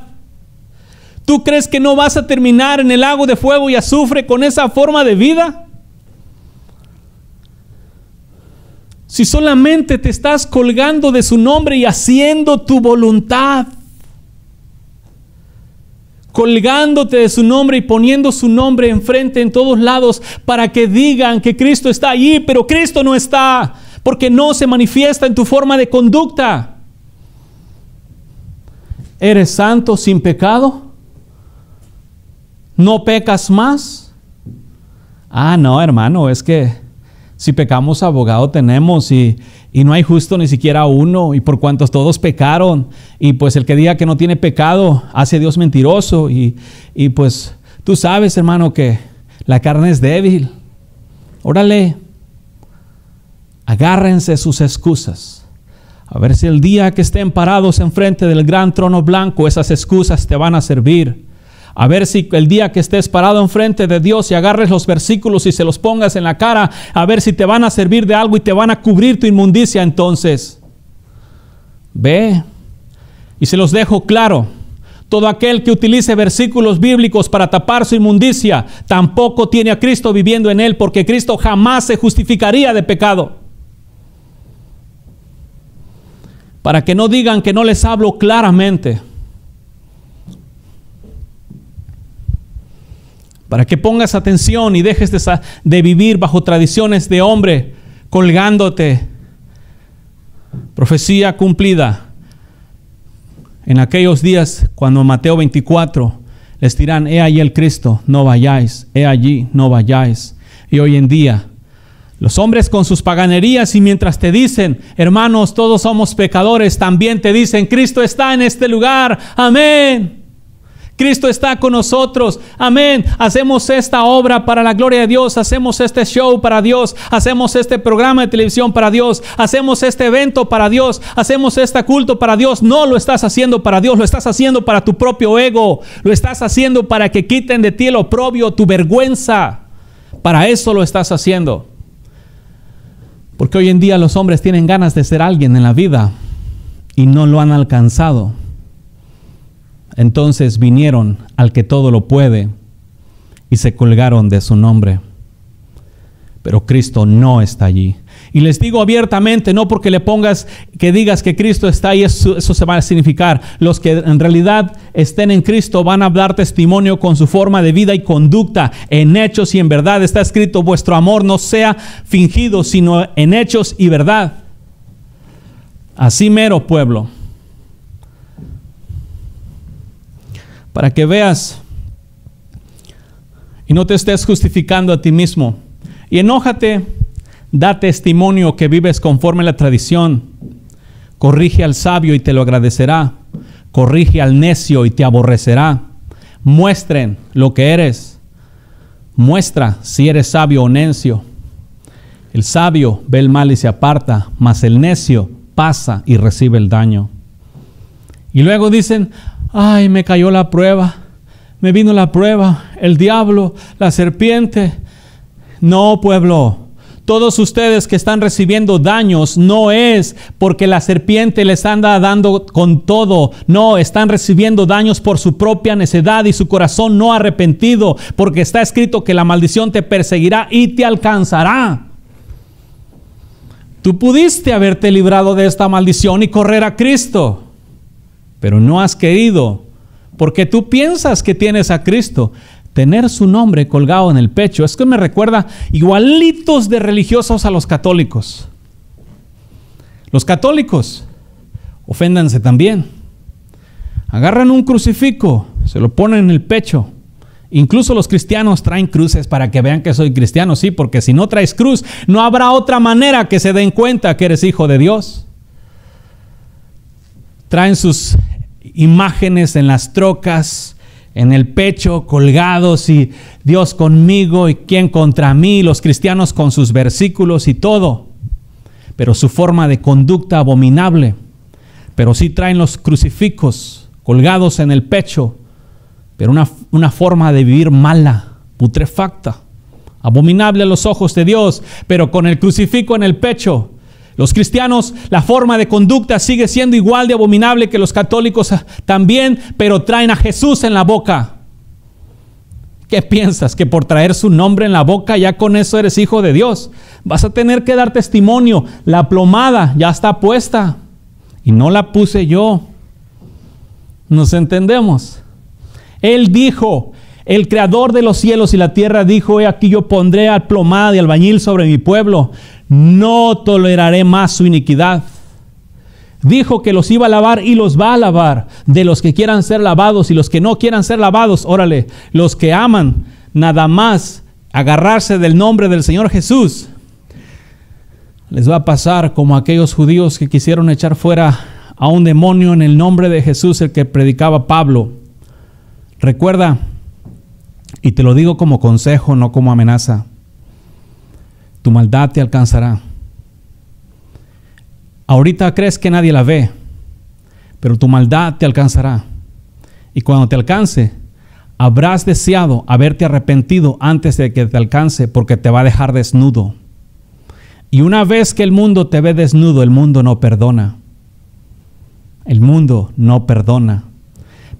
¿Tú crees que no vas a terminar en el lago de fuego y azufre con esa forma de vida? Si solamente te estás colgando de su nombre y haciendo tu voluntad. colgándote de su nombre y poniendo su nombre enfrente en todos lados para que digan que Cristo está allí, pero Cristo no está, porque no se manifiesta en tu forma de conducta. ¿Eres santo sin pecado? ¿No pecas más? No, hermano, es que si pecamos, abogado tenemos y no hay justo ni siquiera uno, y por cuantos todos pecaron, y pues el que diga que no tiene pecado hace a Dios mentiroso, y pues tú sabes, hermano, que la carne es débil. Órale, agárrense sus excusas, a ver si el día que estén parados enfrente del gran trono blanco, esas excusas te van a servir. A ver si el día que estés parado enfrente de Dios y agarres los versículos y se los pongas en la cara, a ver si te van a servir de algo y te van a cubrir tu inmundicia entonces. Ve, y se los dejo claro. Todo aquel que utilice versículos bíblicos para tapar su inmundicia, tampoco tiene a Cristo viviendo en él, porque Cristo jamás se justificaría de pecado. Para que no digan que no les hablo claramente. Para que pongas atención y dejes de vivir bajo tradiciones de hombre, colgándote. Profecía cumplida. En aquellos días, cuando Mateo 24, les dirán, he allí el Cristo, no vayáis, he allí, no vayáis. Y hoy en día, los hombres con sus paganerías, y mientras te dicen, hermanos, todos somos pecadores, también te dicen, Cristo está en este lugar, amén. Cristo está con nosotros, amén. Hacemos esta obra para la gloria de Dios, hacemos este show para Dios, hacemos este programa de televisión para Dios, hacemos este evento para Dios, hacemos este culto para Dios. No lo estás haciendo para Dios, lo estás haciendo para tu propio ego, lo estás haciendo para que quiten de ti el oprobio, tu vergüenza. Para eso lo estás haciendo. Porque hoy en día los hombres tienen ganas de ser alguien en la vida y no lo han alcanzado. Entonces vinieron al que todo lo puede y se colgaron de su nombre. Pero Cristo no está allí. Y les digo abiertamente, no porque le pongas que digas que Cristo está ahí, eso se va a significar. Los que en realidad estén en Cristo van a dar testimonio con su forma de vida y conducta, en hechos y en verdad. Está escrito, vuestro amor no sea fingido, sino en hechos y verdad. Así mero, pueblo. Para que veas y no te estés justificando a ti mismo. Y enójate, da testimonio que vives conforme a la tradición. Corrige al sabio y te lo agradecerá. Corrige al necio y te aborrecerá. Muestren lo que eres. Muestra si eres sabio o necio. El sabio ve el mal y se aparta, mas el necio pasa y recibe el daño. Y luego dicen, ay, me cayó la prueba, me vino la prueba, el diablo, la serpiente. No, pueblo, todos ustedes que están recibiendo daños, no es porque la serpiente les anda dando con todo. No, están recibiendo daños por su propia necedad y su corazón no arrepentido, porque está escrito que la maldición te perseguirá y te alcanzará. Tú pudiste haberte librado de esta maldición y correr a Cristo, pero no has querido, porque tú piensas que tienes a Cristo. Tener su nombre colgado en el pecho, es que me recuerda igualitos de religiosos a los católicos. Los católicos, oféndanse también. Agarran un crucifijo, se lo ponen en el pecho. Incluso los cristianos traen cruces para que vean que soy cristiano, sí, porque si no traes cruz, no habrá otra manera que se den cuenta que eres hijo de Dios. Traen sus imágenes en las trocas, en el pecho, colgados, y Dios conmigo y quién contra mí, los cristianos con sus versículos y todo, pero su forma de conducta abominable. Pero sí traen los crucifijos colgados en el pecho, pero una forma de vivir mala, putrefacta, abominable a los ojos de Dios, pero con el crucifijo en el pecho. Los cristianos, la forma de conducta sigue siendo igual de abominable que los católicos también, pero traen a Jesús en la boca. ¿Qué piensas? ¿Que por traer su nombre en la boca ya con eso eres hijo de Dios? Vas a tener que dar testimonio. La plomada ya está puesta y no la puse yo. ¿Nos entendemos? Él dijo, el creador de los cielos y la tierra dijo, he aquí yo pondré al plomada y albañil sobre mi pueblo, no toleraré más su iniquidad. Dijo que los iba a lavar y los va a lavar, de los que quieran ser lavados y los que no quieran ser lavados. Órale, los que aman nada más agarrarse del nombre del Señor Jesús, les va a pasar como aquellos judíos que quisieron echar fuera a un demonio en el nombre de Jesús, el que predicaba Pablo. Recuerda, y te lo digo como consejo, no como amenaza, tu maldad te alcanzará. Ahorita crees que nadie la ve, pero tu maldad te alcanzará. Y cuando te alcance, habrás deseado haberte arrepentido antes de que te alcance, porque te va a dejar desnudo. Y una vez que el mundo te ve desnudo, el mundo no perdona. El mundo no perdona.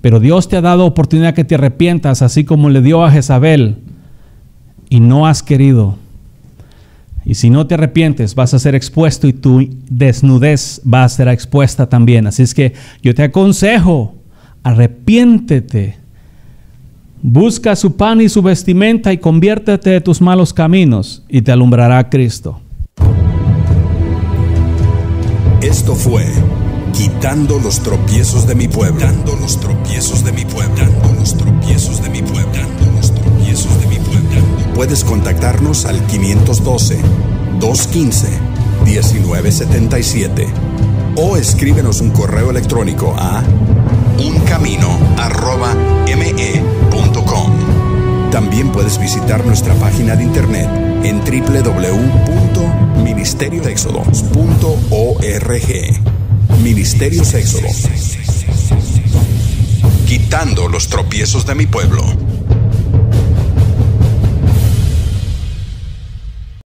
Pero Dios te ha dado oportunidad que te arrepientas, así como le dio a Jezabel, y no has querido. Y si no te arrepientes, vas a ser expuesto y tu desnudez va a ser expuesta también. Así es que yo te aconsejo, arrepiéntete. Busca su pan y su vestimenta y conviértete de tus malos caminos y te alumbrará Cristo. Esto fue Quitando los tropiezos de mi pueblo. Quitando los tropiezos de mi pueblo. Quitando los tropiezos de mi pueblo. Quitando los tropiezos de mi pueblo. Puedes contactarnos al 512-215-1977 o escríbenos un correo electrónico a uncamino@me.com. También puedes visitar nuestra página de internet en www.ministerioexodos.org. Ministerios Éxodo. Quitando los tropiezos de mi pueblo.